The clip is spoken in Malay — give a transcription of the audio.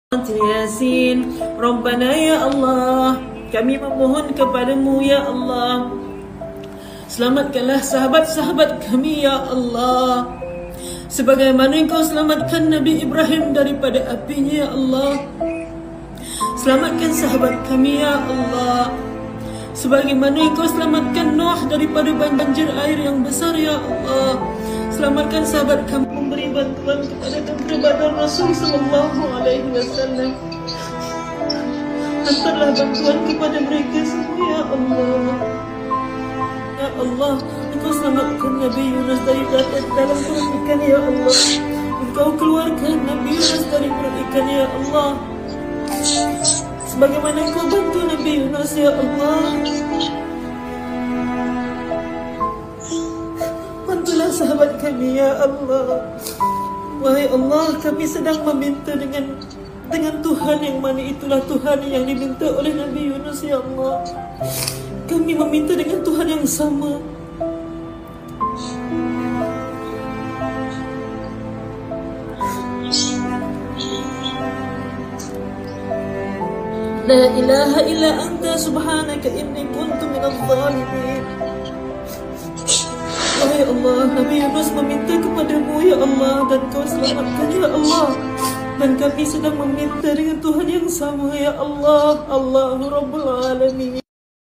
Yasin. Rabbana ya Allah, kami memohon kepadamu ya Allah, selamatkanlah sahabat-sahabat kami ya Allah, sebagaimana Engkau selamatkan Nabi Ibrahim daripada apinya ya Allah. Selamatkan sahabat kami ya Allah, sebagaimana Engkau selamatkan Nuh daripada banjir air yang besar ya Allah. Selamatkan sahabat kami, memberi bantuan kepada keberadaan Rasul sallallahu alaihi wasallam. Hantarlah bantuan kepada mereka semua ya Allah. Ya Allah, Engkau selamatkan Nabi Yunus dari dalam perut ikan ya Allah. Engkau keluarkan Nabi Yunus dari perut ikan ya Allah, sebagaimana Engkau bantu Nabi Yunus ya Allah. Bantulah sahabat kami ya Allah. Wahai Allah, kami sedang meminta dengan Tuhan yang mana itulah Tuhan yang diminta oleh Nabi Yunus ya Allah. Kami meminta dengan Tuhan yang sama. La ilaha illa anta subhanaka inni kuntu minadh dhalimin. Wahai Allah, Nabi Yunus meminta kepadamu ya Allah, dan Kau selamatkan ya Allah. Dan kami sedang meminta dengan Tuhan yang sama ya Allah. Allahu Rabbul Alamin.